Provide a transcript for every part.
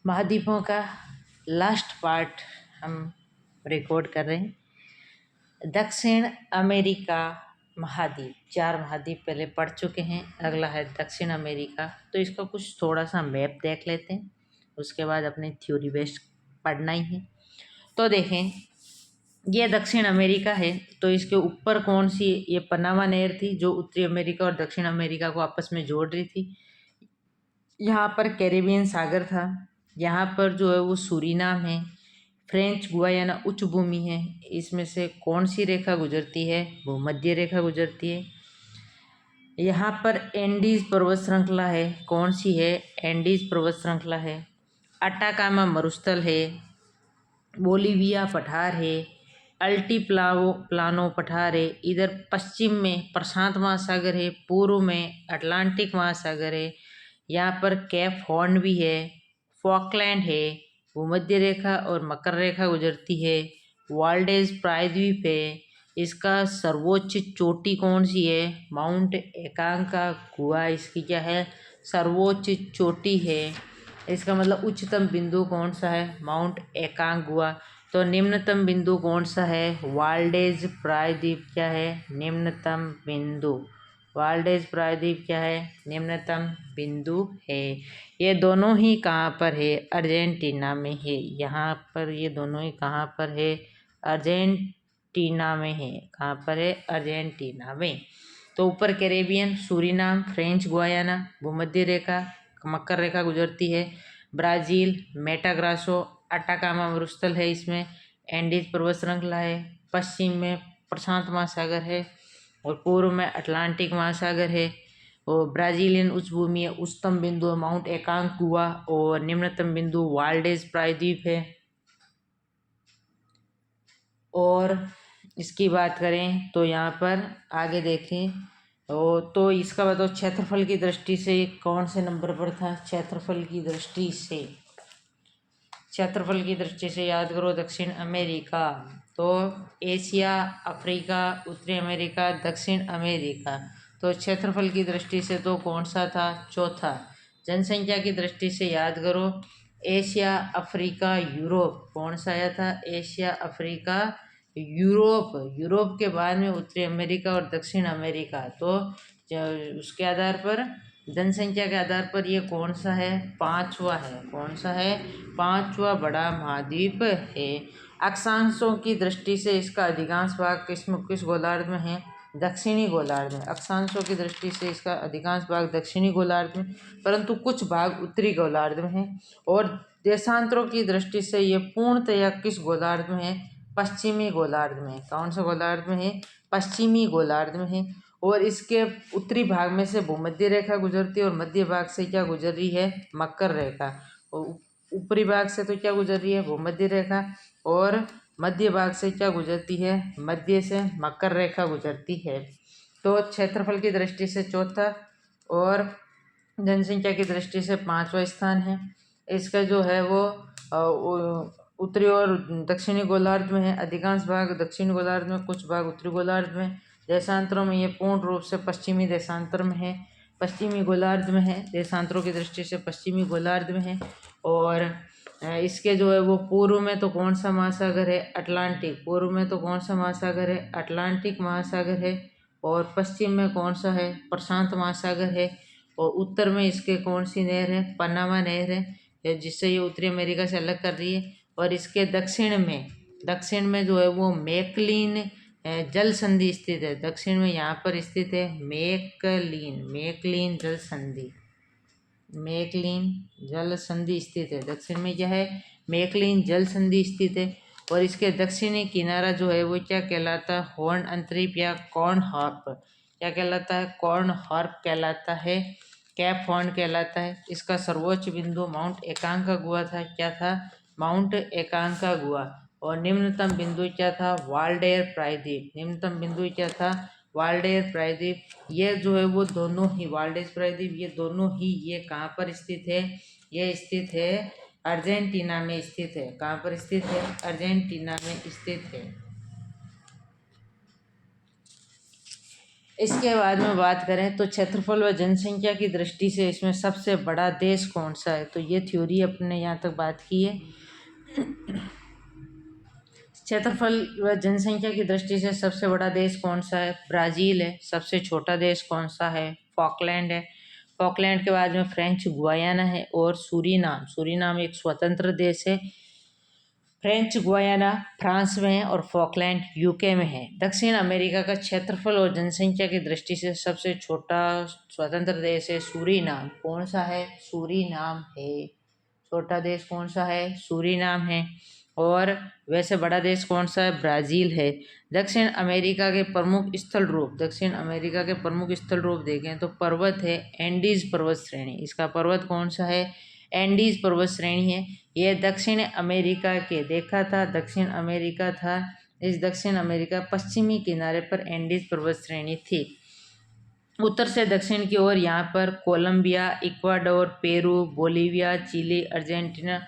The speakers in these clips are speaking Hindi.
महाद्वीपों का लास्ट पार्ट हम रिकॉर्ड कर रहे हैं। दक्षिण अमेरिका महाद्वीप, 4 महाद्वीप पहले पढ़ चुके हैं, अगला है दक्षिण अमेरिका। तो इसका कुछ थोड़ा सा मैप देख लेते हैं, उसके बाद अपनी थ्योरी बेस्ड पढ़ना ही है। तो देखें, ये दक्षिण अमेरिका है, तो इसके ऊपर कौन सी, ये पनामा नहर थी जो उत्तरी अमेरिका और दक्षिण अमेरिका को आपस में जोड़ रही थी। यहाँ पर कैरेबियन सागर था, यहाँ पर जो है वो सूरीनाम है, फ्रेंच गुयाना उच्च भूमि है। इसमें से कौन सी रेखा गुजरती है, भूमध्य रेखा गुजरती है। यहाँ पर एंडीज पर्वत श्रृंखला है, कौन सी है, एंडीज पर्वत श्रृंखला है। अटाकामा मरुस्थल है, बोलीविया पठार है, प्लानो पठार है। इधर पश्चिम में प्रशांत महासागर है, पूर्व में अटलांटिक महासागर है। यहाँ पर कैप हॉर्न भी है, फॉकलैंड है, भूमध्य रेखा और मकर रेखा गुजरती है। वाल्डेज प्रायद्वीप है, इसका सर्वोच्च चोटी कौन सी है, माउंट एकांकागुआ इसकी क्या है, सर्वोच्च चोटी है। इसका मतलब उच्चतम बिंदु कौन सा है, माउंट एकांकागुआ। तो निम्नतम बिंदु कौन सा है, वाल्डेज प्रायद्वीप क्या है, निम्नतम बिंदु। वाल्डेज प्रायद्वीप क्या है, निम्नतम बिंदु है। ये दोनों ही कहाँ पर है, अर्जेंटीना में है। यहाँ पर ये दोनों ही कहाँ पर है, अर्जेंटीना में है। कहाँ पर है, अर्जेंटीना में। तो ऊपर कैरेबियन, सूरीनाम, फ्रेंच गुयाना, भूमध्य रेखा, मकर रेखा गुजरती है। ब्राज़ील, मेटाग्रासो, अटाकामा मरुस्थल है, इसमें एंडीज पर्वत श्रृंखला है। पश्चिम में प्रशांत महासागर है और पूर्व में अटलांटिक महासागर है। और ब्राज़ीलियन उच्च भूमि है, उच्चतम बिंदु माउंट एकांकागुआ और निम्नतम बिंदु वाल्डेज प्रायद्वीप है। और इसकी बात करें तो यहाँ पर आगे देखें, तो इसका बताओ क्षेत्रफल की दृष्टि से कौन से नंबर पर था, क्षेत्रफल की दृष्टि से, क्षेत्रफल की दृष्टि से याद करो दक्षिण अमेरिका। तो एशिया, अफ्रीका, उत्तरी अमेरिका, दक्षिण अमेरिका। तो क्षेत्रफल की दृष्टि से तो कौन सा था, चौथा। जनसंख्या की दृष्टि से याद करो, एशिया, अफ्रीका, यूरोप, कौन सा आया था, एशिया, अफ्रीका, यूरोप। यूरोप के बाद में उत्तरी अमेरिका और दक्षिण अमेरिका। तो उसके आधार पर, जनसंख्या के आधार पर ये कौन सा है, पांचवा है। कौन सा है, पांचवा बड़ा महाद्वीप है। अक्षांशों की दृष्टि से इसका अधिकांश भाग किस गोलार्ध में है, दक्षिणी गोलार्ध में। अक्षांशों की दृष्टि से इसका अधिकांश भाग दक्षिणी गोलार्ध में, परंतु कुछ भाग उत्तरी गोलार्ध में है। और देशांतरों की दृष्टि से ये पूर्णतया किस गोलार्ध में है, पश्चिमी गोलार्ध में। कौन सा गोलार्ध में है, पश्चिमी गोलार्ध में है। और इसके उत्तरी भाग में से भूमध्य रेखा गुजरती है और मध्य भाग से क्या गुजर रही है, मकर रेखा। और ऊपरी भाग से तो क्या गुजर रही है, भूमध्य रेखा, और मध्य भाग से क्या गुजरती है, मध्य से मकर रेखा गुजरती है। तो क्षेत्रफल की दृष्टि से चौथा और जनसंख्या की दृष्टि से पांचवा स्थान है। इसका जो है वो उत्तरी और दक्षिणी गोलार्ध में है। अधिकांश भाग दक्षिणी गोलार्ध में, कुछ भाग उत्तरी गोलार्ध में। देशांतरों में ये पूर्ण रूप से पश्चिमी देशांतर में है, पश्चिमी गोलार्ध में है। देशांतरों की दृष्टि से पश्चिमी गोलार्ध में है। और इसके जो है वो पूर्व में तो कौन सा महासागर है, अटलांटिक। पूर्व में तो कौन सा महासागर है, अटलांटिक महासागर है। और पश्चिम में कौन सा है, प्रशांत महासागर है। और उत्तर में इसके कौन सी नहर है, पनामा नहर है, जिससे ये उत्तरी अमेरिका से अलग कर रही है। और इसके दक्षिण में जो है वो मैकलिन जल संधि स्थित है। दक्षिण में यहाँ पर स्थित है मैकलिन जल संधि, मैकलिन जल संधि स्थित है। दक्षिण में क्या है, मैकलिन जल संधि स्थित है। और इसके दक्षिणी किनारा जो है वो क्या कहलाता है, हॉर्न अंतरीप या कॉर्न हॉर्प। क्या कहलाता है, कॉर्न हॉर्प कहलाता है, कैप हॉर्न कहलाता है। इसका सर्वोच्च बिंदु माउंट एकांकागुआ था। क्या था, माउंट एकांकागुआ। और निम्नतम बिंदु क्या था, वाल्डेयर प्रायद्वीप। निम्नतम बिंदु क्या था, वाल्डेयर प्रायद्वीप। ये जो है वो दोनों ही, वाल्डेज प्रायद्वीप, ये दोनों ही ये कहाँ पर स्थित है, ये स्थित है अर्जेंटीना में स्थित है। कहाँ पर स्थित है, अर्जेंटीना में स्थित है। इसके बाद में बात करें तो क्षेत्रफल व जनसंख्या की दृष्टि से इसमें सबसे बड़ा देश कौन सा है, तो ये थ्योरी अपने यहाँ तक बात की है। क्षेत्रफल व जनसंख्या की दृष्टि से सबसे बड़ा देश कौन सा है, ब्राज़ील है। सबसे छोटा देश कौन सा है, फॉकलैंड है। फॉकलैंड के बाद में फ्रेंच गुयाना है और सूरीनाम। सूरीनाम एक स्वतंत्र देश है। फ्रेंच गुयाना फ्रांस में है और फॉकलैंड यूके में है। दक्षिण अमेरिका का क्षेत्रफल और जनसंख्या की दृष्टि से सबसे छोटा स्वतंत्र देश है सूरीनाम। कौन सा है, सूरीनाम है। छोटा देश कौन सा है, सूरीनाम है। और वैसे बड़ा देश कौन सा है, ब्राज़ील है। दक्षिण अमेरिका के प्रमुख स्थल रूप, दक्षिण अमेरिका के प्रमुख स्थल रूप देखें तो पर्वत है, एंडीज पर्वत श्रेणी। इसका पर्वत कौन सा है, एंडीज पर्वत श्रेणी है। यह दक्षिण अमेरिका के देखा था, दक्षिण अमेरिका था। इस दक्षिण अमेरिका पश्चिमी किनारे पर एंडीज पर्वत श्रेणी थी। उत्तर से दक्षिण की ओर यहाँ पर Colombia, Ecuador, Peru, Bolivia, Chile, Argentina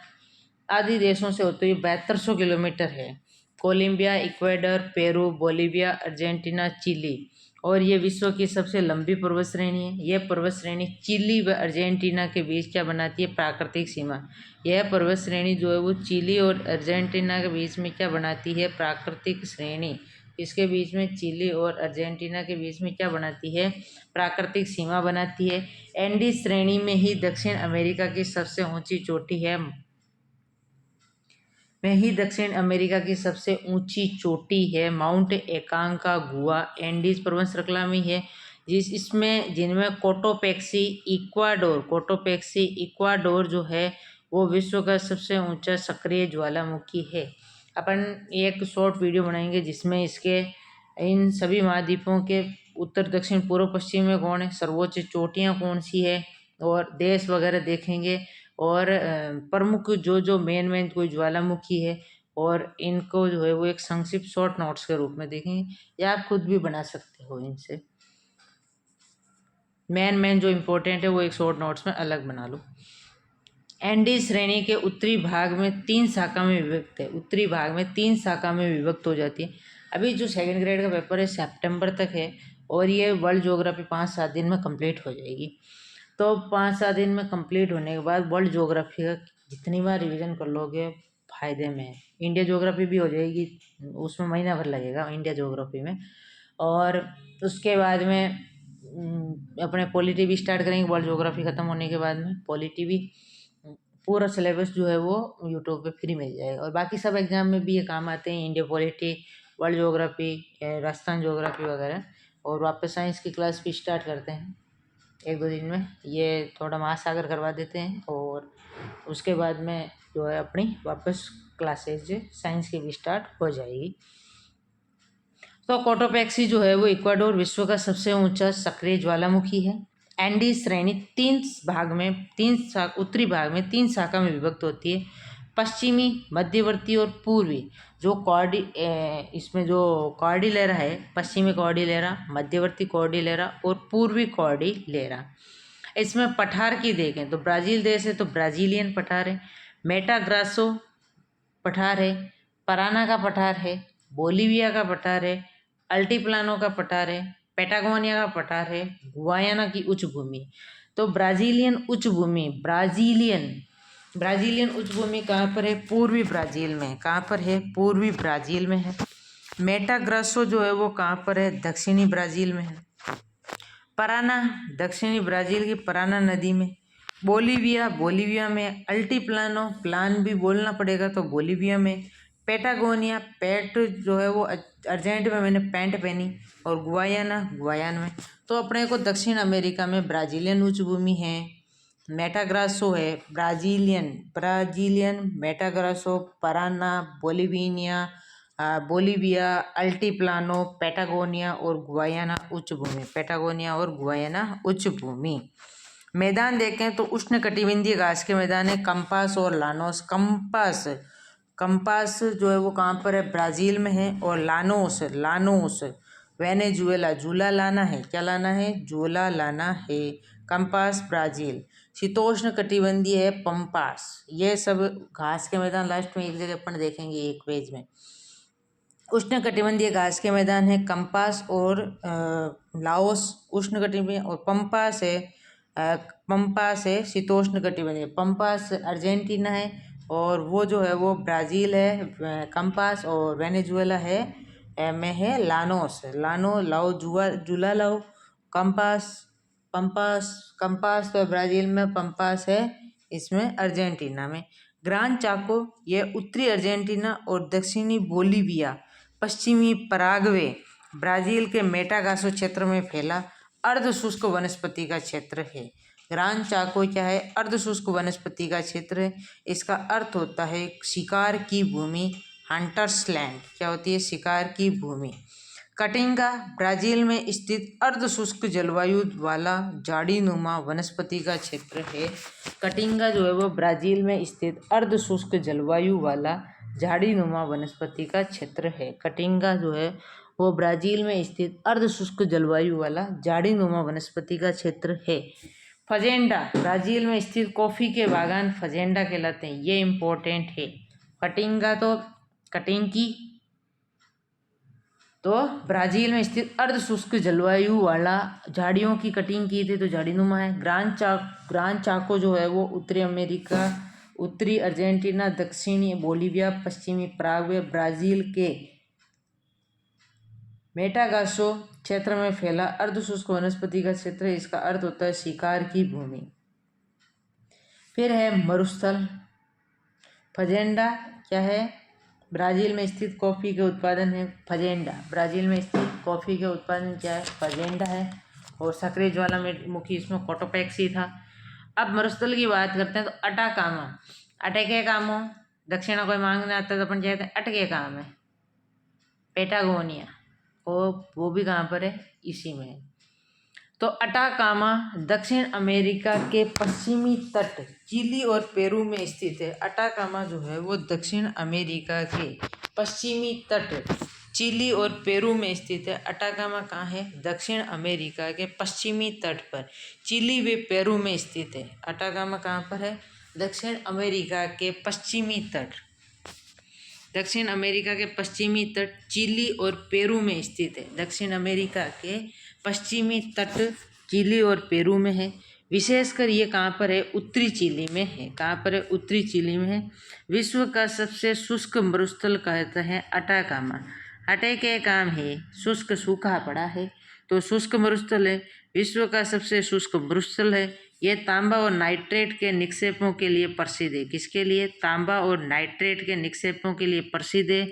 आदि देशों से होते हुए 7200 किलोमीटर है। Colombia, Ecuador, Peru, Bolivia, Argentina, Chile. और ये विश्व की सबसे लंबी पर्वत श्रेणी है। यह पर्वत श्रेणी चिली व अर्जेंटीना के बीच क्या बनाती है, प्राकृतिक सीमा। यह पर्वत श्रेणी जो है वो चिली और अर्जेंटीना के बीच में क्या बनाती है, प्राकृतिक श्रेणी। इसके बीच में चिली और अर्जेंटीना के बीच में क्या बनाती है, प्राकृतिक सीमा बनाती है। एंडीज श्रेणी में ही दक्षिण अमेरिका की सबसे ऊंची चोटी है, दक्षिण अमेरिका की सबसे ऊंची चोटी है माउंट एकांकागुआ। एंडीज पर्वत श्रृंखला में है जिनमें कोटोपेक्सी इक्वाडोर जो है वो विश्व का सबसे ऊंचा सक्रिय ज्वालामुखी है। अपन एक शॉर्ट वीडियो बनाएंगे जिसमें इसके इन सभी महाद्वीपों के उत्तर, दक्षिण, पूर्व, पश्चिम में कौन है, सर्वोच्च चोटियाँ कौन सी है और देश वगैरह देखेंगे। और प्रमुख जो मेन कोई ज्वालामुखी है और इनको जो है वो एक संक्षिप्त शॉर्ट नोट्स के रूप में देखेंगे, या आप खुद भी बना सकते हो। इनसे मेन जो इम्पोर्टेंट है वो एक शॉर्ट नोट्स में अलग बना लो। एंडीज श्रेणी के उत्तरी भाग में 3 शाखा में विभक्त है। उत्तरी भाग में 3 शाखा में विभक्त हो जाती है। अभी जो सेकंड ग्रेड का पेपर है सितंबर तक है और ये वर्ल्ड ज्योग्राफी 5-7 दिन में कंप्लीट हो जाएगी। तो 5-7 दिन में कंप्लीट होने के बाद वर्ल्ड ज्योग्राफी का जितनी बार रिवीजन कर लोगे फायदे में है। इंडिया ज्योग्राफी भी हो जाएगी, उसमें महीना भर लगेगा इंडिया ज्योग्राफी में। और उसके बाद में अपने पॉलिटी भी स्टार्ट करेंगे वर्ल्ड ज्योग्राफी ख़त्म होने के बाद में। पॉलिटी भी पूरा सिलेबस जो है वो यूट्यूब पे फ्री मिल जाएगा। और बाकी सब एग्जाम में भी ये काम आते हैं, India polity, world geography, Rajasthan geography वगैरह। और वापस साइंस की क्लास भी स्टार्ट करते हैं 1-2 दिन में। ये थोड़ा महासागर करवा देते हैं और उसके बाद में जो है अपनी वापस क्लासेज साइंस की भी स्टार्ट हो जाएगी। तो कोटोपेक्सी जो है वो इक्वाडोर विश्व का सबसे ऊंचा सक्रिय ज्वालामुखी है। एंडीज श्रेणी उत्तरी भाग में 3 शाखा में विभक्त होती है, पश्चिमी, मध्यवर्ती और पूर्वी। इसमें जो कॉर्डिलेरा है, पश्चिमी कॉर्डिलेरा, मध्यवर्ती कॉर्डिलेरा और पूर्वी कॉर्डिलेरा। इसमें पठार की देखें तो ब्राज़ील देश है तो ब्राज़ीलियन पठार है, मेटाग्रासो पठार है, पराना का पठार है, बोलीविया का पठार है, अल्टीप्लानो का पठार है, पैटागोनिया का पठार है, गुयाना की उच्च भूमि। तो ब्राज़ीलियन उच्च भूमि, ब्राज़ीलियन उच्च भूमि कहाँ पर है, पूर्वी ब्राज़ील में। कहाँ पर है, पूर्वी ब्राज़ील में है। मेटाग्रासो जो है वो कहाँ पर है, दक्षिणी ब्राज़ील में है। पराना दक्षिणी ब्राज़ील की पराना नदी में। बोलीविया में। अल्टीप्लानो, प्लान भी बोलना पड़ेगा तो बोलीविया में। पैटागोनिया, पैट जो है वो अर्जेंट में मैंने पैंट पहनी। और गुयाना में। तो अपने को दक्षिण अमेरिका में ब्राज़ीलियन उच्च भूमि है, मेटाग्रासो है, ब्राज़ीलियन मेटाग्रासो, पराना, बोलीविया, अल्टीप्लानो, पैटागोनिया और गुयाना उच्च भूमि। मैदान देखें तो उष्णकटिबंधीय घास के मैदान है, कंपास और लानोस। कंपास जो है वो कहाँ पर है, ब्राज़ील में है। और लानोस वेनेजुएला, जूला लाना है, क्या लाना है, जूला लाना है। Compass Brazil. शीतोष्ण कटिबंधीय है पंपास। ये सब घास के मैदान लास्ट में एक जगह अपन देखेंगे एक पेज में। उष्णकटिबंधीय घास के मैदान है कंपास और लाओस उष्णकटिबंधीय, और पंपास है शीतोष्ण कटिबंधीय। पंपास अर्जेंटीना है और वो जो है वो ब्राज़ील है कंपास, और वेनेजुएला है में है लानोस, लाओ जुला लाओ कंपास कंपास तो ब्राज़ील में, पंपास है इसमें अर्जेंटीना में। ग्रान चाको ये उत्तरी अर्जेंटीना और दक्षिणी बोलीविया, पश्चिमी पराग्वे, ब्राज़ील के मेटागासो क्षेत्र में फैला अर्ध शुष्क वनस्पति का क्षेत्र है। ग्रान चाको क्या है? अर्ध शुष्क वनस्पति का क्षेत्र है। इसका अर्थ होता है शिकार की भूमि, हंटर्स लैंड। क्या होती है? शिकार की भूमि। कटिंगा ब्राज़ील में स्थित अर्ध शुष्क जलवायु वाला झाड़ीनुमा वनस्पति का क्षेत्र है। कटिंगा जो है वो ब्राज़ील में स्थित अर्ध शुष्क जलवायु वाला झाड़ीनुमा वनस्पति का क्षेत्र है। कटिंगा जो है वो ब्राज़ील में स्थित अर्ध शुष्क जलवायु वाला झाड़ीनुमा वनस्पति का क्षेत्र है। फजेंडा ब्राज़ील में स्थित कॉफ़ी के बागान फजेंडा कहलाते हैं। ये इम्पोर्टेंट है। कटिंगा तो कटिंगी तो ब्राज़ील में स्थित अर्ध शुष्क जलवायु वाला झाड़ियों की कटिंग की थी तो झाड़ीनुमा है। ग्रान चाको जो है वो उत्तरी अमेरिका, उत्तरी अर्जेंटीना, दक्षिणी बोलीविया, पश्चिमी पराग्वे, ब्राज़ील के मेटागासो क्षेत्र में फैला अर्ध शुष्क वनस्पति का क्षेत्र है। इसका अर्थ होता है शिकार की भूमि। फिर है मरुस्थल। फजेंडा क्या है? ब्राज़ील में स्थित कॉफ़ी के उत्पादन है फजेंडा। ब्राज़ील में स्थित कॉफ़ी के उत्पादन क्या है? फजेंडा है। और सक्रिय ज्वालामुखी इसमें कोटोपैक्सी था। अब मरुस्थल की बात करते हैं तो अटाकामा, अटके कामो दक्षिणा कोई मांगने आता है तो अपन कहते हैं अटके काम है। पेटागोनिया वो भी कहाँ पर है? इसी में है। तो अटाकामा दक्षिण अमेरिका के पश्चिमी तट चिली और पेरू में स्थित है। अटाकामा जो है वो दक्षिण अमेरिका के पश्चिमी तट चिली और पेरू में स्थित है। अटाकामा कहाँ है? दक्षिण अमेरिका के पश्चिमी तट पर चिली व पेरू में स्थित है। अटाकामा कहाँ पर है? दक्षिण अमेरिका के पश्चिमी तट, दक्षिण अमेरिका के पश्चिमी तट चिली और पेरू में स्थित है। दक्षिण अमेरिका के पश्चिमी तट चिली और पेरू में है। विशेषकर ये कहाँ पर है? उत्तरी चिली में है। कहाँ पर है? उत्तरी चिली में है। विश्व का सबसे शुष्क मरुस्थल कहता है अटाकामा। अटके काम है, शुष्क सूखा पड़ा है तो शुष्क मरुस्थल है। विश्व का सबसे शुष्क मरुस्थल है। ये तांबा और नाइट्रेट के निक्षेपों के लिए प्रसिद्ध है। किसके लिए? तांबा और नाइट्रेट के निक्षेपों के लिए प्रसिद्ध है।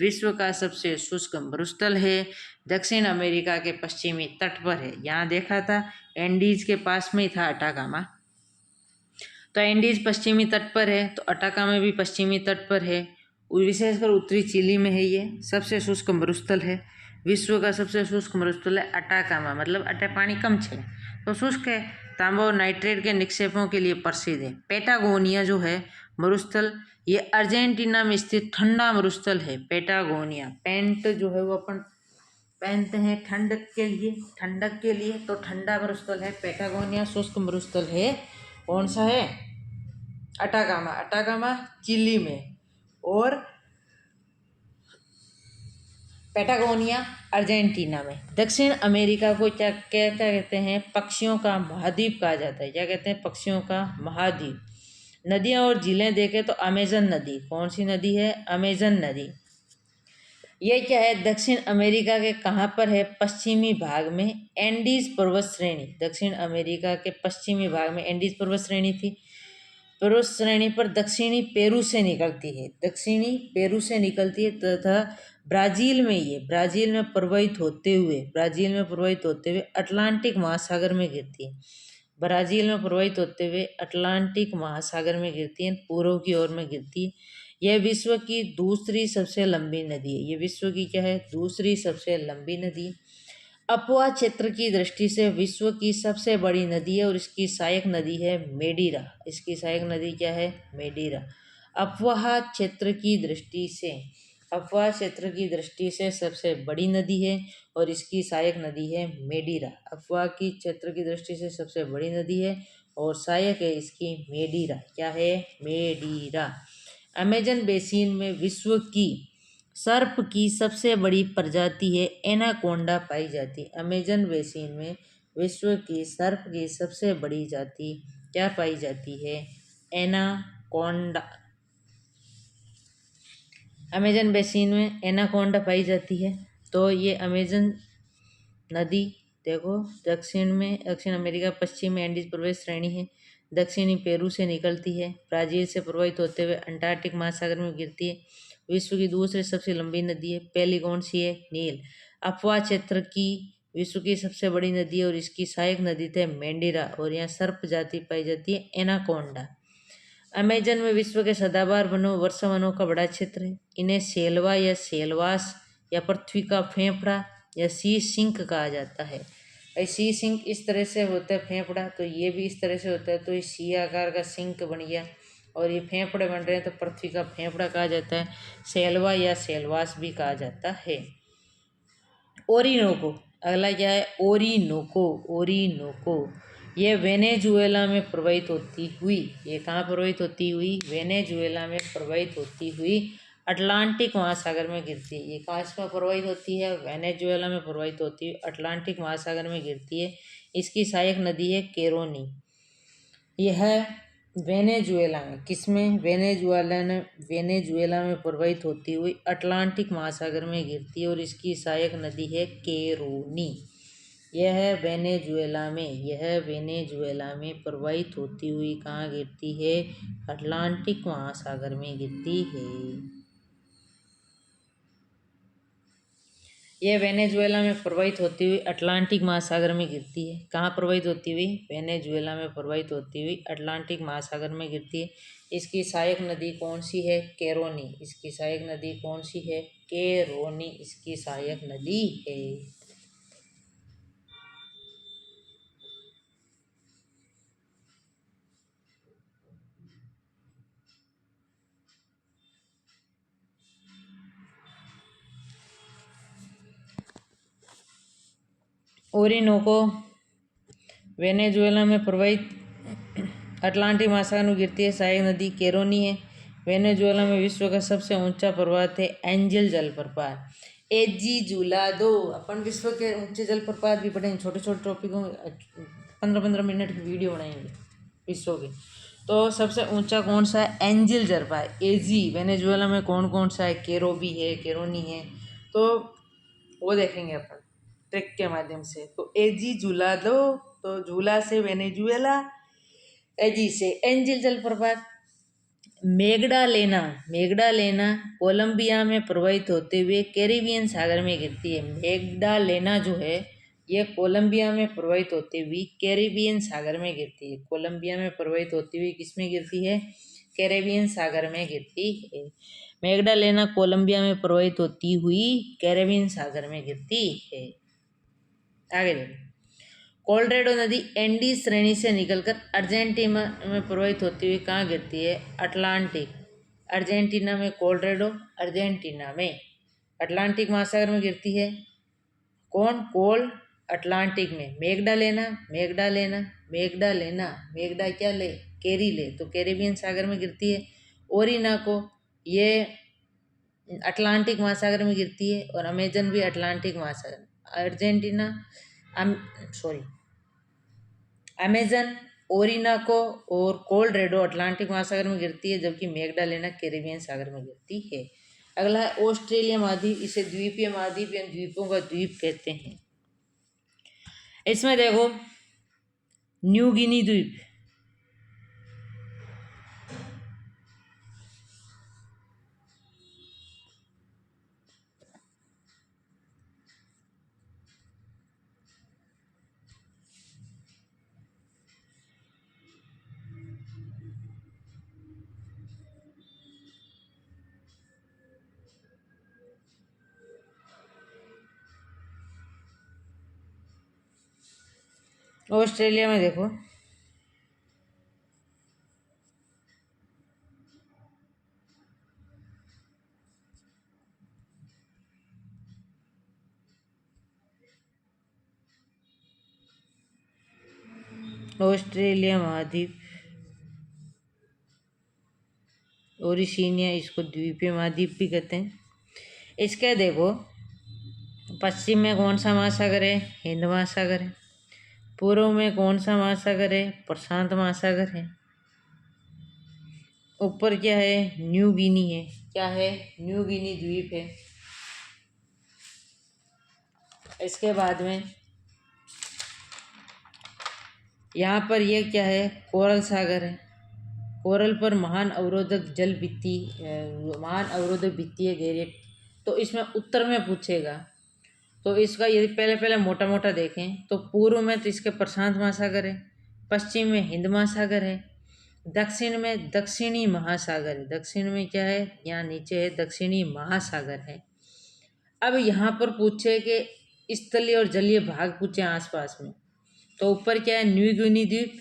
विश्व का सबसे शुष्क मरुस्थल है। दक्षिण अमेरिका के पश्चिमी तट पर है। यहाँ देखा था एंडीज के पास में ही था अटाकामा, तो एंडीज पश्चिमी तट पर है तो अटाकामा भी पश्चिमी तट पर है। विशेषकर उत्तरी चिली में है। ये सबसे शुष्क मरुस्थल है। विश्व का सबसे शुष्क मरुस्थल है अटाकामा, मतलब अटे पानी कम है तो शुष्क है। तांबा और नाइट्रेट के निक्षेपों के लिए प्रसिद्ध है। पेटागोनिया जो है मरुस्थल, ये अर्जेंटीना में स्थित ठंडा मरुस्थल है। पेटागोनिया, पेंट जो है वो अपन पहनते हैं ठंडक के लिए तो ठंडा मरुस्थल है। पेटागोनिया शुष्क मरुस्थल है। कौन सा है? अटाकामा। अटाकामा चिली में, और पेटागोनिया अर्जेंटीना में। दक्षिण अमेरिका को क्या कहते हैं? पक्षियों का महाद्वीप कहा जाता है। क्या कहते हैं? पक्षियों का महाद्वीप। नदियाँ और झीलें देखें तो अमेजन नदी, कौन सी नदी है? अमेजन नदी। ये क्या है? दक्षिण अमेरिका के कहाँ पर है? पश्चिमी भाग में एंडीज पर्वत श्रेणी। दक्षिण अमेरिका के पश्चिमी भाग में एंडीज पर्वत श्रेणी थी। पर्वत श्रेणी पर दक्षिणी पेरू से निकलती है। दक्षिणी पेरू से निकलती है तथा ब्राज़ील में प्रवाहित होते हुए अटलांटिक महासागर में गिरती है। ब्राज़ील में प्रवाहित होते हुए अटलांटिक महासागर में गिरती है, पूर्व की ओर में गिरती है। यह विश्व की दूसरी सबसे लंबी नदी है। ये विश्व की क्या है? दूसरी सबसे लंबी नदी। अपवा क्षेत्र की दृष्टि से विश्व की सबसे बड़ी नदी है और इसकी सहायक नदी है मेडीरा। इसकी सहायक नदी क्या है? मेडीरा। अपवा क्षेत्र की दृष्टि से सबसे बड़ी नदी है और इसकी सहायक नदी है मेडीरा। अपवा की क्षेत्र की दृष्टि से सबसे बड़ी नदी है और सहायक है इसकी मेडीरा। क्या है? मेडीरा। अमेजन बेसिन में विश्व की सर्प की सबसे बड़ी प्रजाति है एनाकोंडा पाई जाती है। अमेजन बेसिन में विश्व की सर्प की सबसे बड़ी जाति क्या पाई जाती है? एनाकोंडा। अमेजन बेसिन में एनाकोंडा पाई जाती है। तो ये अमेजन नदी देखो दक्षिण अमेरिका, पश्चिम में एंडीज पर्वत श्रेणी है, दक्षिणी पेरू से निकलती है, ब्राजील से प्रवाहित होते हुए अंटार्कटिक महासागर में गिरती है। विश्व की दूसरी सबसे लंबी नदी है। पहली कौन सी है? नील। अफवा क्षेत्र की विश्व की सबसे बड़ी नदी है और इसकी सहायक नदी थे मेंडिरा, और यहाँ सर्प जाति पाई जाती है एनाकोंडा। अमेजन में विश्व के सदाबहार वनों वर्षा वनों का बड़ा क्षेत्र है। इन्हें सेल्वा या सेलवास या पृथ्वी का फेफड़ा या सी सिंक कहा जाता है। सी सिंक इस तरह से होता है फेफड़ा, तो ये भी इस तरह से होता है, तो ये सी आकार का सिंक बन गया और ये फेफड़े बन रहे हैं, तो पृथ्वी का फेफड़ा कहा जाता है। सेल्वा या सेलवास भी कहा जाता है। ओरिनोको, अगला क्या है? ओरिनोको। ओरिनोको ये वेनेजुएला में प्रवाहित होती हुई, ये कहाँ प्रवाहित होती हुई? वेनेजुएला में प्रवाहित होती हुई अटलांटिक महासागर में गिरती है। ये कहाँ इसमें प्रवाहित होती है? वेनेजुएला में प्रवाहित होती हुई अटलांटिक महासागर में गिरती है। इसकी सहायक नदी है केरोनी। यह वेनेजुएला में, किसमें? वेनेजुएला में प्रवाहित होती हुई अटलांटिक महासागर में गिरती है और इसकी सहायक नदी है केरोनी। यह वेनेजुएला में प्रवाहित होती हुई कहाँ गिरती है? अटलांटिक महासागर में गिरती है। यह वेनेजुएला में प्रवाहित होती हुई अटलांटिक महासागर में गिरती है। कहाँ प्रवाहित होती हुई? वेनेजुएला में प्रवाहित होती हुई अटलांटिक महासागर में गिरती है। इसकी सहायक नदी कौन सी है? केरोनी। इसकी सहायक नदी कौन सी है? केरोनी इसकी सहायक नदी है। ओरिनोको वेनेजुएला में प्रवाहित अटलांटिक महासागर में गिरती है। सहायक नदी केरोनी है। वेनेजुएला में विश्व का सबसे ऊंचा पर्वत है एंजल जलप्रपात। एजी जुलादो। अपन विश्व के ऊंचे जलप्रपात भी पढ़ेंगे, छोटे छोटे टॉपिकों 15-15 मिनट की वीडियो बनाएंगे विश्व के। तो सबसे ऊंचा कौन सा है? एंजल जलप्रपात। एजी वेनेजुएला में कौन कौन सा है? केरोबी है, केरोनी है, तो वो देखेंगे अपन ट्रिक के माध्यम से। तो एजी झूला दो, तो झूला से वेनेजुएला, एजी से एंजल जलप्रपात। मेगडालेना कोलंबिया में प्रवाहित होते हुए कैरिबियन सागर में गिरती है। मेगडालेना जो है ये कोलंबिया में प्रवाहित होती हुई कैरिबियन सागर में गिरती है। कोलंबिया में प्रवाहित होती हुई किसमें गिरती है? कैरिबियन सागर में गिरती है। मेगडालेना कोलंबिया में प्रवाहित होती हुई कैरिबियन सागर में गिरती है। आगे देखो, कोलोराडो नदी एंडीज श्रेणी से निकलकर अर्जेंटीना में प्रवाहित होती हुई कहाँ गिरती है? अटलांटिक। अर्जेंटीना में कोलोराडो, अर्जेंटीना में अटलांटिक महासागर में गिरती है। कौन? कोल अटलांटिक में। मेगडा क्या ले? केरी ले, तो कैरिबियन सागर में गिरती है। ओरिनाको ये अटलांटिक महासागर में गिरती है और अमेजन भी अटलांटिक महासागर। अमेजन, ओरिनाको और कोलोराडो अटलांटिक महासागर में गिरती है, जबकि मेगडालेना कैरिबियन सागर में गिरती है। अगला है ऑस्ट्रेलिया महाद्वीप। इसे द्वीपीय महाद्वीप या द्वीपों का द्वीप कहते हैं। इसमें देखो न्यू गिनी द्वीप, ऑस्ट्रेलिया में देखो ऑस्ट्रेलिया महाद्वीप, ओरिसिनिया, इसको द्वीपीय महाद्वीप भी कहते हैं। इसके देखो, पश्चिम में कौन सा महासागर है? हिंद महासागर है। पूर्व में कौन सा महासागर है? प्रशांत महासागर है। ऊपर क्या है? न्यू गिनी है। क्या है? न्यू गिनी द्वीप है। इसके बाद में यहाँ पर ये क्या है? कोरल सागर है। कोरल पर महान अवरोधक वित्तीय घेरे। तो इसमें उत्तर में पूछेगा, तो इसका यदि पहले पहले मोटा मोटा देखें तो पूर्व में तो इसके प्रशांत महासागर है, पश्चिम में हिंद महासागर है, दक्षिण में दक्षिणी महासागर है। दक्षिण में क्या है? यहाँ नीचे है दक्षिणी महासागर है। अब यहाँ पर पूछे कि स्थलीय और जलीय भाग पूछे आसपास में, तो ऊपर क्या है? न्यू गिनी द्वीप।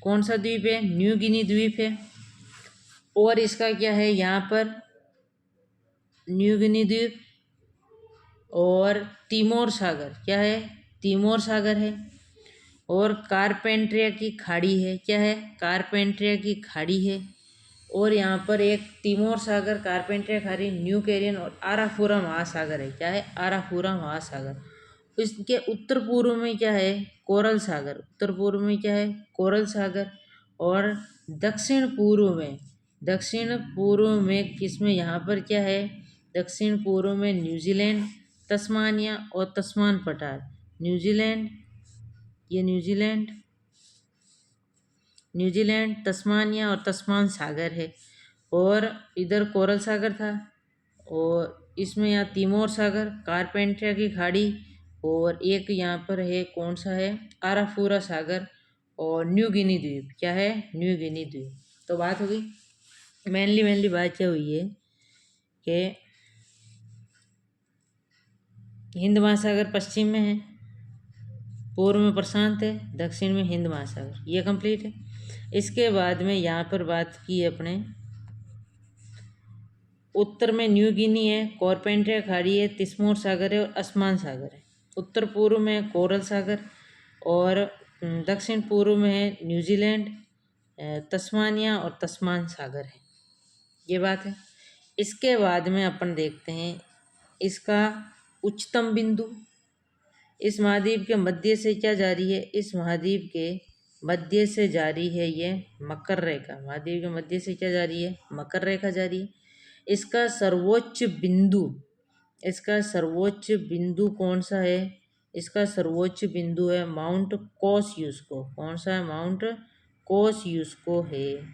कौन सा द्वीप है? न्यू गिनी द्वीप है। और इसका क्या है? यहाँ पर न्यू गिनी द्वीप और तिमोर सागर। क्या है? तिमोर सागर है। और कारपेंट्रिया की खाड़ी है। क्या है? कारपेंट्रिया की खाड़ी है। और यहाँ पर एक तिमोर सागर, कारपेंट्रिया खाड़ी, न्यू कैरियन और आराफुरा महासागर है। क्या है? आराफुरा महासागर। इसके उत्तर पूर्व में क्या है? कोरल सागर। उत्तर पूर्व में क्या है? कोरल सागर। और दक्षिण पूर्व में किसमें? यहाँ पर क्या है? दक्षिण पूर्व में न्यूजीलैंड, तस्मानिया और तस्मान पठार। न्यूजीलैंड, ये न्यूजीलैंड, तस्मानिया और तस्मान सागर है। और इधर कोरल सागर था। और इसमें यहाँ तिमोर सागर, कारपेंट्रिया की खाड़ी, और एक यहाँ पर है, कौन सा है? आराफुरा सागर और न्यू गिनी द्वीप। क्या है? न्यू गिनी द्वीप। तो बात होगी मेनली बात क्या हुई है कि हिंद महासागर पश्चिम में है, पूर्व में प्रशांत है, दक्षिण में हिंद महासागर। ये कंप्लीट है। इसके बाद में यहाँ पर बात की अपने, उत्तर में न्यू गिनी है, कारपेंट्रिया खाड़ी है, तिमोर सागर है और असमान सागर है। उत्तर पूर्व में कोरल सागर और दक्षिण पूर्व में है न्यूजीलैंड, तस्मानिया और तस्मान सागर है। ये बात है। इसके बाद में अपन देखते हैं इसका उच्चतम बिंदु। इस महाद्वीप के मध्य से क्या जारी है? इस महाद्वीप के मध्य से जारी है ये मकर रेखा। महाद्वीप के मध्य से क्या जारी है? मकर रेखा जारी है। इसका सर्वोच्च बिंदु कौन सा है? इसका सर्वोच्च बिंदु है माउंट कोस्युस्को। कौन सा है? माउंट कोस्युस्को है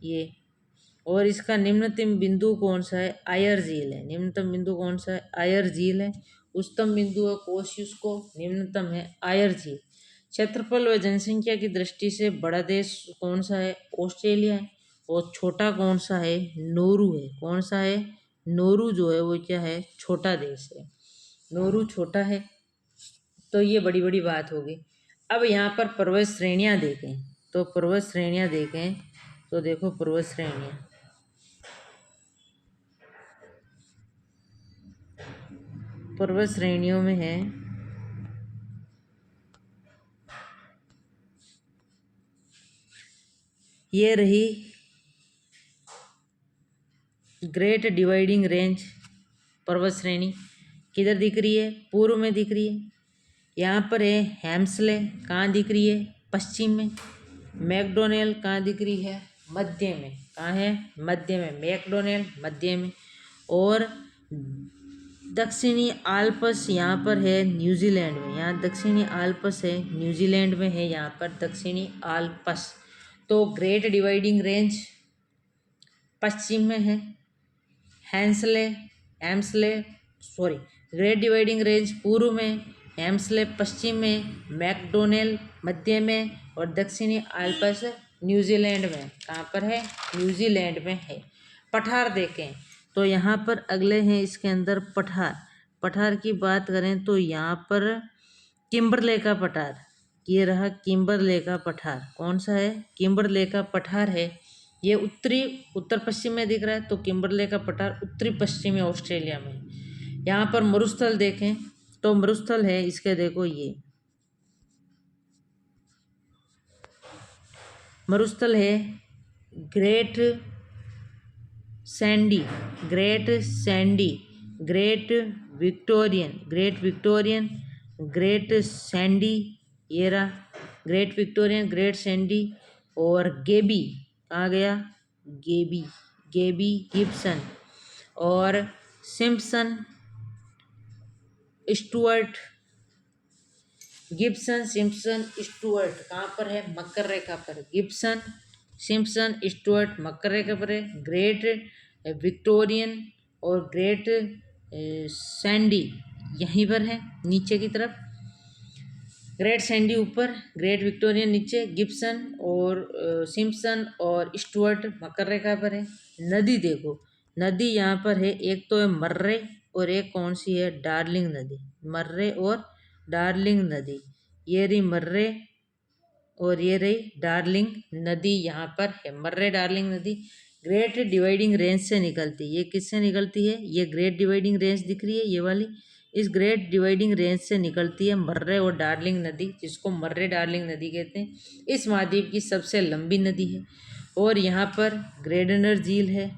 ये। और इसका निम्नतम बिंदु कौन सा है? आयर झील है। निम्नतम बिंदु कौन सा है? आयर झील है। उच्चतम बिंदु है कोस्युस्को, निम्नतम है आयर झील। क्षेत्रफल व जनसंख्या की दृष्टि से बड़ा देश कौन सा है? ऑस्ट्रेलिया है। और छोटा कौन सा है? नोरू है। कौन सा है? नोरू जो है वो क्या है? छोटा देश है। नोरू छोटा है। तो ये बड़ी बड़ी बात होगी। अब यहाँ पर पर्वत श्रेणियाँ देखें, तो देखो पर्वत श्रेणियों में है ये रही ग्रेट डिवाइडिंग रेंज पर्वत श्रेणी। किधर दिख रही है? पूर्व में दिख रही है। यहाँ पर है हेम्सले, कहाँ दिख रही है? पश्चिम में। मैकडोनेल कहाँ दिख रही है? मध्य में। कहाँ है? मध्य में। मैकडोनेल मध्य में। और दक्षिणी आल्प्स यहाँ पर है न्यूजीलैंड में। यहाँ दक्षिणी आल्प्स है, न्यूजीलैंड में है यहाँ पर दक्षिणी आल्प्स। तो ग्रेट डिवाइडिंग रेंज पश्चिम में है, ग्रेट डिवाइडिंग रेंज पूर्व में, हेम्सले पश्चिम में, मैकडोनेल मध्य में और दक्षिणी आल्प्स न्यूजीलैंड में। कहाँ पर है? न्यूजीलैंड में है। पठार देखें तो यहाँ पर अगले हैं इसके अंदर पठार की बात करें तो यहाँ पर किम्बरले का पठार, ये रहा किम्बरले का पठार। कौन सा है? किम्बरले का पठार है। ये उत्तर पश्चिम में दिख रहा है, तो किम्बरले का पठार उत्तरी पश्चिमी ऑस्ट्रेलिया में। यहाँ पर मरुस्थल देखें तो मरुस्थल है इसके, देखो मरुस्थल है great Sandy, great Sandy, great Victorian, great Sandy, ये रहा ग्रेट विक्टोरियन, ग्रेट सैंडी। और गेबी कहाँ गया, गेबी गिब्सन और Simpson Stuart, Gibson Simpson Stuart कहाँ पर है, मकर रेखा पर। गिब्सन सिम्पसन स्टुअर्ट मकर रेखा पर है। ग्रेट विक्टोरियन और ग्रेट सैंडी यहीं पर है नीचे की तरफ। ग्रेट सैंडी ऊपर, ग्रेट विक्टोरियन नीचे, गिब्सन और सिम्पसन और स्टुअर्ट मकर रेखा पर है। नदी देखो, नदी यहाँ पर है, एक तो है मर्रे और एक कौन सी है, डार्लिंग नदी। मर्रे और डार्लिंग नदी, ये रही मर्रे और ये रही डार्लिंग नदी यहाँ पर है। मर्रे डार्लिंग नदी ग्रेट डिवाइडिंग रेंज से निकलती है। ये किससे निकलती है, ये ग्रेट डिवाइडिंग रेंज दिख रही है ये वाली, इस ग्रेट डिवाइडिंग रेंज से निकलती है मर्रे और डार्लिंग नदी, जिसको मर्रे डार्लिंग नदी कहते हैं। इस महाद्वीप की सबसे लंबी नदी है। और यहाँ पर ग्रेडनर झील है,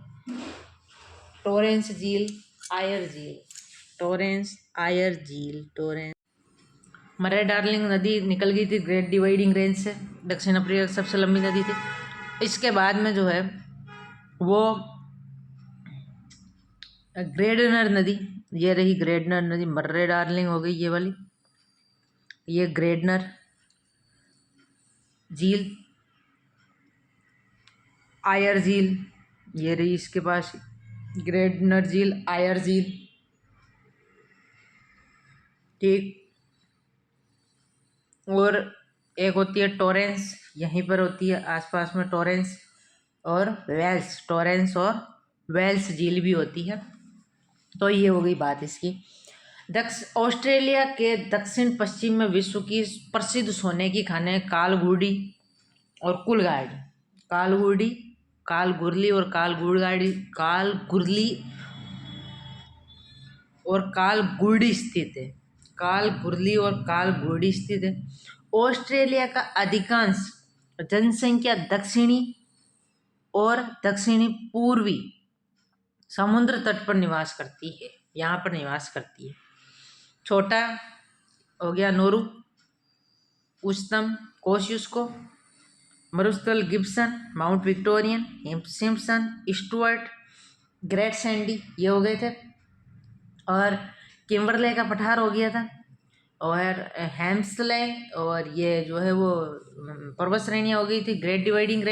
टॉरेंस झील, आयर झील, टॉरेंस आयर झील, टॉरेंस। मर्रे डार्लिंग नदी निकल गई थी ग्रेट डिवाइडिंग रेंज से, दक्षिण अफ्रीका की सबसे लंबी नदी थी। इसके बाद में जो है वो ग्रेडनर नदी, ये रही ग्रेडनर नदी, मर्रे डार्लिंग हो गई ये वाली, ये ग्रेडनर झील, आयर झील, ये रही इसके पास ग्रेडनर झील, आयर झील, ठीक। और एक होती है टॉरेंस, यहीं पर होती है आसपास में टॉरेंस और वेल्स, टॉरेंस और वेल्स झील भी होती है। तो ये हो गई बात इसकी। ऑस्ट्रेलिया के दक्षिण पश्चिम में विश्व की प्रसिद्ध सोने की खाने कालगुडी और कुलगाड़ी, कालगुडी, कालगुरली और कालगुड़गाड़ी, कालगुरली और कालगुडी स्थित है, कालगुरली और कालगुडी स्थित है। ऑस्ट्रेलिया का अधिकांश जनसंख्या दक्षिणी और दक्षिणी पूर्वी समुद्र तट पर निवास करती है, यहाँ पर निवास करती है। छोटा हो गया नोरू, उच्चतम कोशियुस्को, मरुस्थल Gibson, mount Victorian, Simpson, Stuart, great Sandy, ये हो गए थे। और किम्बरले का पठार हो गया था, और हैम्सले, और ये जो है वो पर्वत श्रेणियाँ हो गई थी। ग्रेट डिवाइडिंग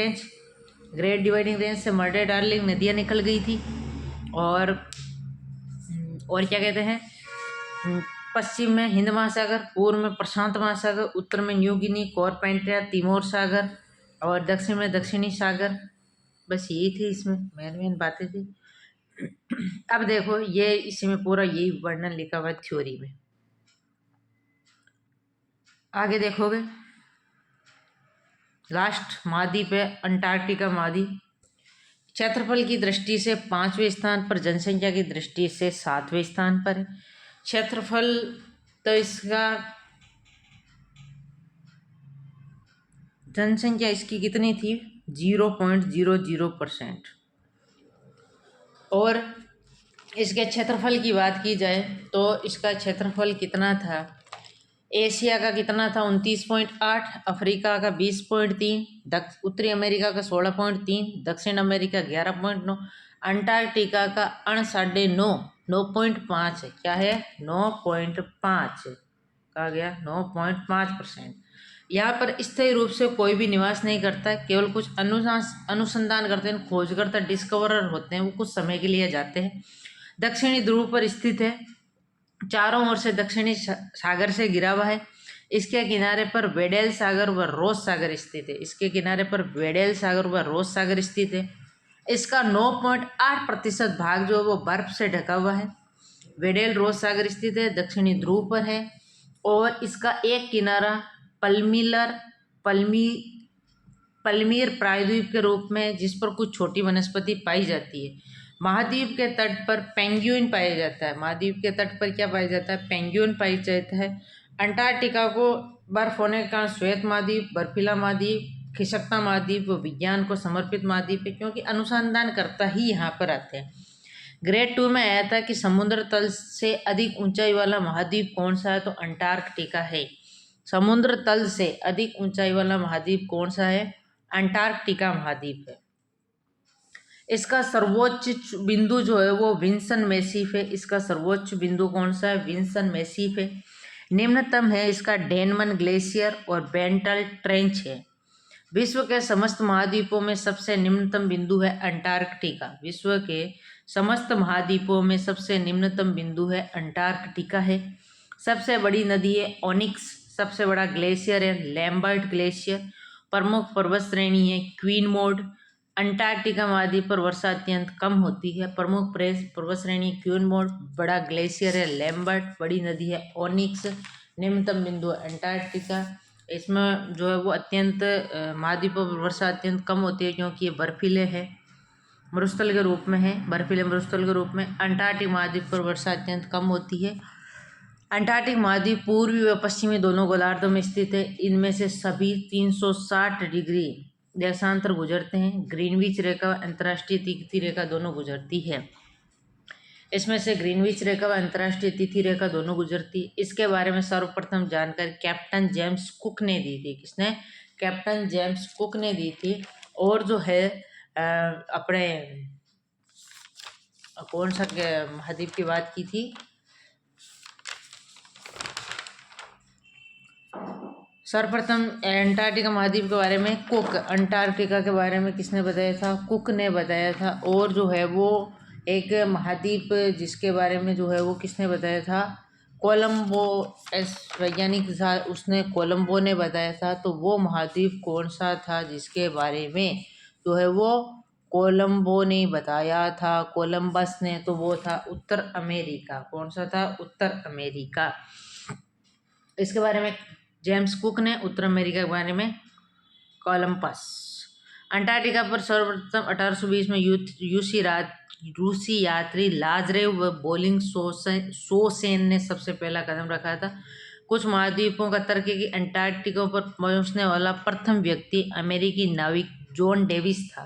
रेंज से मर्रे डार्लिंग नदियाँ निकल गई थी। और क्या कहते हैं, पश्चिम में हिंद महासागर, पूर्व में प्रशांत महासागर, उत्तर में न्यू गिनी, कॉरपेंट्रिया, तिमोर सागर और दक्षिण में दक्षिणी सागर। बस यही थी, इसमें मेन बातें थी। अब देखो ये इसमें पूरा यही वर्णन लिखा हुआ है थ्योरी में। आगे देखोगे लास्ट महाद्वीप है अंटार्कटिका महाद्वीप। क्षेत्रफल की दृष्टि से 5वें स्थान पर, जनसंख्या की दृष्टि से 7वें स्थान पर है। क्षेत्रफल तो इसका, जनसंख्या इसकी कितनी थी, 0.00%। और इसके क्षेत्रफल की बात की जाए तो इसका क्षेत्रफल कितना था, एशिया का कितना था 29.8, अफ्रीका का 20.3, उत्तरी अमेरिका का 16.3, दक्षिण अमेरिका 11.9, अंटार्कटिका का 9.5 है। क्या है, 9.5 कहा गया, 9.5%। यहाँ पर स्थायी रूप से कोई भी निवास नहीं करता, केवल कुछ अनुसंधान करते हैं, खोजकर्ता डिस्कवरर होते हैं, वो कुछ समय के लिए जाते हैं। दक्षिणी ध्रुव पर स्थित है, चारों ओर से दक्षिणी सागर से घिरा हुआ है। इसके किनारे पर वेडेल सागर व रोस सागर स्थित है, इसके किनारे पर वेडेल सागर व रोस सागर स्थित है। इसका 9.8% भाग जो है वो बर्फ से ढका हुआ है। वेडेल रोस सागर स्थित है, दक्षिणी ध्रुव पर है। और इसका एक किनारा पल्मीर प्रायद्वीप के रूप में, जिस पर कुछ छोटी वनस्पति पाई जाती है। महाद्वीप के तट पर पेंगुइन पाया जाता है, महाद्वीप के तट पर क्या पाया जाता है, पेंगुइन पाया जाता है। अंटार्कटिका को बर्फ होने के कारण श्वेत महाद्वीप, बर्फीला महाद्वीप खिसकता महाद्वीप वो विज्ञान को समर्पित महाद्वीप है, क्योंकि अनुसंधान करता ही यहाँ पर आते हैं। ग्रेड 2 में आया था कि समुद्र तल से अधिक ऊंचाई वाला महाद्वीप कौन सा है, तो अंटार्कटिका है। समुद्र तल से अधिक ऊंचाई वाला महाद्वीप कौन सा है, अंटार्कटिका महाद्वीप है। इसका सर्वोच्च बिंदु जो है वो विंसन मैसिफ है। इसका सर्वोच्च बिंदु कौन सा है, विंसन मैसिफ है। निम्नतम है इसका डेनमन ग्लेशियर और बेंटल ट्रेंच है। विश्व के समस्त महाद्वीपों में सबसे निम्नतम बिंदु है अंटार्कटिका। विश्व के समस्त महाद्वीपों में सबसे निम्नतम बिंदु है अंटार्कटिका है। सबसे बड़ी नदी है ओनिक्स। सबसे बड़ा ग्लेशियर है लैम्बर्ट ग्लेशियर। प्रमुख पर्वत श्रेणी है क्वीनमोड। अंटार्कटिका महाद्वीप पर वर्षा अत्यंत कम होती है। प्रमुख पर्वत श्रेणी क्वीनमोड। बड़ा ग्लेशियर है लैम्बर्ट। बड़ी नदी है ओनिक्स। निम्नतम बिंदु है अंटार्कटिका। इसमें जो है वो अत्यंत महाद्वीपों पर वर्षा अत्यंत कम होती है, क्योंकि ये बर्फीले है, मरुस्थल के रूप में है, बर्फीले मरुस्थल के रूप में। अंटार्कटिक महाद्वीप पर वर्षा अत्यंत कम होती है। अंटार्कटिक महाद्वीप पूर्वी व पश्चिमी दोनों गोलार्धों में स्थित है। इनमें से सभी 360 डिग्री देशांतर गुजरते हैं। ग्रीनविच रेखा व अंतर्राष्ट्रीय तिथि रेखा दोनों गुजरती है। इसमें से ग्रीनविच रेखा व अंतर्राष्ट्रीय तिथि रेखा दोनों गुजरती है। इसके बारे में सर्वप्रथम जानकारी कैप्टन जेम्स कुक ने दी थी। किसने, कैप्टन जेम्स कुक ने दी थी। और जो है अपने कौन सा महाद्वीप की बात की थी, सर्वप्रथम अंटार्कटिका महाद्वीप के बारे में कुक, अंटार्कटिका के बारे में किसने बताया था, कुक ने बताया था। और जो है वो एक महाद्वीप जिसके बारे में जो है वो किसने बताया था, कोलंबो वैज्ञानिक था, उसने कोलंबो ने बताया था। तो वो महाद्वीप कौन सा था जिसके बारे में जो है वो कोलंबो ने बताया था, कोलंबस ने, तो वो था उत्तर अमेरिका। कौन सा था, उत्तर अमेरिका। इसके बारे में जेम्स कुक ने, उत्तर अमेरिका के बारे में कोलंबस। अंटार्कटिका पर सर्वप्रथम 1820 में रूसी यात्री लाज़रेव व बोलिंग सोसेन ने सबसे पहला कदम रखा था। कुछ महाद्वीपों का तर्क है कि अंटार्कटिका पर पहुंचने वाला प्रथम व्यक्ति अमेरिकी नाविक जॉन डेविस था।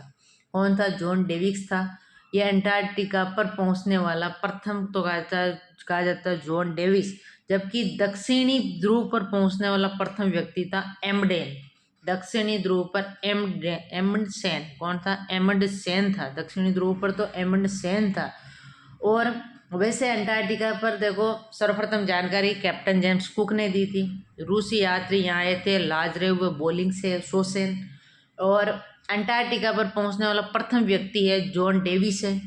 कौन था, जॉन डेविस था। यह अंटार्कटिका पर पहुंचने वाला प्रथम तो कहा जाता है जॉन डेविस, जबकि दक्षिणी ध्रुव पर पहुंचने वाला प्रथम व्यक्ति था एमडेन। दक्षिणी ध्रुव पर एमंडसेन। कौन था, एमंडसेन था। दक्षिणी ध्रुव पर तो एमंडसेन था। और वैसे अंटार्कटिका पर देखो सर्वप्रथम जानकारी कैप्टन जेम्स कुक ने दी थी। रूसी यात्री यहाँ आए थे लाज़रेव व बोलिंग सोसेन। और अंटार्कटिका पर पहुंचने वाला प्रथम व्यक्ति है जॉन डेविस है।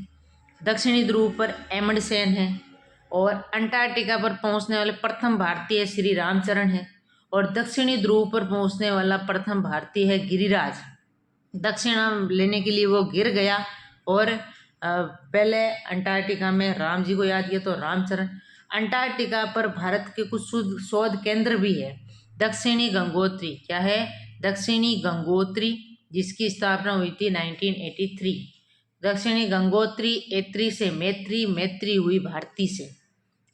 दक्षिणी ध्रुव पर एमंडसेन है। और अंटार्कटिका पर पहुंचने वाले प्रथम भारतीय श्री रामचरण है। और दक्षिणी ध्रुव पर पहुंचने वाला प्रथम भारतीय है गिरिराज। दक्षिण लेने के लिए वो गिर गया और पहले अंटार्कटिका में राम जी को याद किया, तो रामचरण। अंटार्कटिका पर भारत के कुछ शोध केंद्र भी है। दक्षिणी गंगोत्री, क्या है, दक्षिणी गंगोत्री, जिसकी स्थापना हुई थी 1983। दक्षिणी गंगोत्री एत्री से मैत्री, मैत्री हुई भारती से।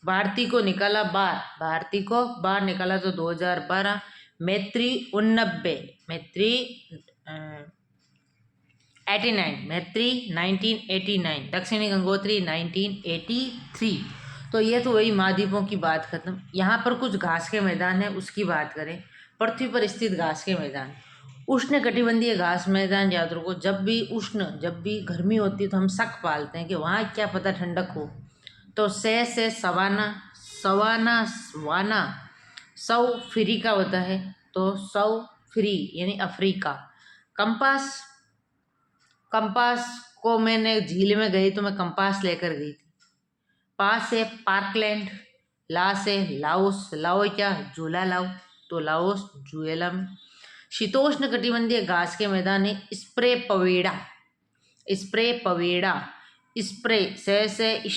भारती को निकाला बार, भारती को बार निकाला तो 2012। मैत्री 89, मैत्री 89, मैत्री 1989, दक्षिणी गंगोत्री 1983। तो ये तो वही महाद्वीपों की बात खत्म। यहाँ पर कुछ घास के मैदान है, उसकी बात करें। पृथ्वी पर स्थित घास के मैदान, उष्ण कटिबंधीय घास मैदान याद रखो। जब भी गर्मी होती है तो हम शक पालते हैं कि वहाँ क्या पता ठंडक हो। तो से सवाना, वाना, सौ फ्री का होता है, तो सौ फ्री यानी अफ्रीका। कंपास को मैंने झील में गई तो मैं कंपास लेकर गई थी। पास से पार्कलैंड, ला से लाओस, लाओ क्या, झूला लाओ, तो लाओस जुएलम। शीतोष्ण कटिबंधीय घास के मैदान है स्प्रे पवेड़ा, स्प्रे से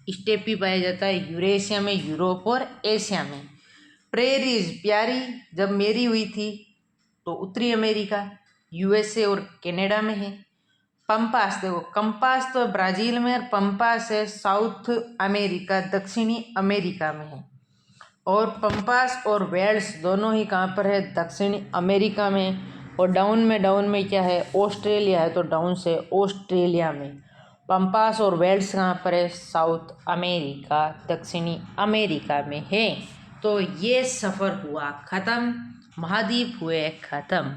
स्टेपी पाया जाता है यूरेशिया में, यूरोप और एशिया में। प्रेरीज, प्यारी, जब मेरी हुई थी तो उत्तरी अमेरिका, यूएसए और कनाडा में है। पंपास, देखो कंपास तो ब्राज़ील में और पंपास है साउथ अमेरिका, दक्षिणी अमेरिका में है। और पंपास और वेल्स दोनों ही कहाँ पर है, दक्षिणी अमेरिका में। और डाउन में क्या है, ऑस्ट्रेलिया है, तो डाउन से ऑस्ट्रेलिया में। पंपास और वेल्स कहाँ पर है, साउथ अमेरिका, दक्षिणी अमेरिका में है। तो ये सफ़र हुआ ख़त्म, महाद्वीप हुए ख़त्म।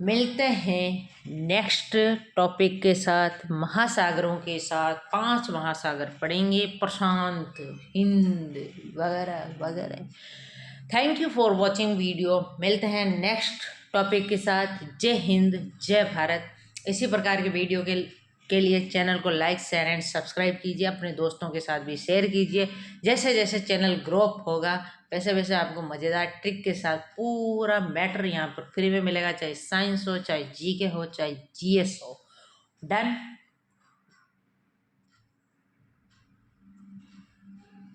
मिलते हैं नेक्स्ट टॉपिक के साथ, महासागरों के साथ। 5 महासागर पढ़ेंगे, प्रशांत, हिंद वगैरह वगैरह। Thank you for watching video. मिलते हैं नेक्स्ट टॉपिक के साथ। जय हिंद, जय भारत। इसी प्रकार के वीडियो के लिए चैनल को लाइक, शेयर एंड सब्सक्राइब कीजिए। अपने दोस्तों के साथ भी शेयर कीजिए। जैसे जैसे चैनल ग्रो अप होगा वैसे वैसे आपको मज़ेदार ट्रिक के साथ पूरा मैटर यहाँ पर फ्री में मिलेगा, चाहे साइंस हो, चाहे जीके हो, चाहे जीएस हो। डन।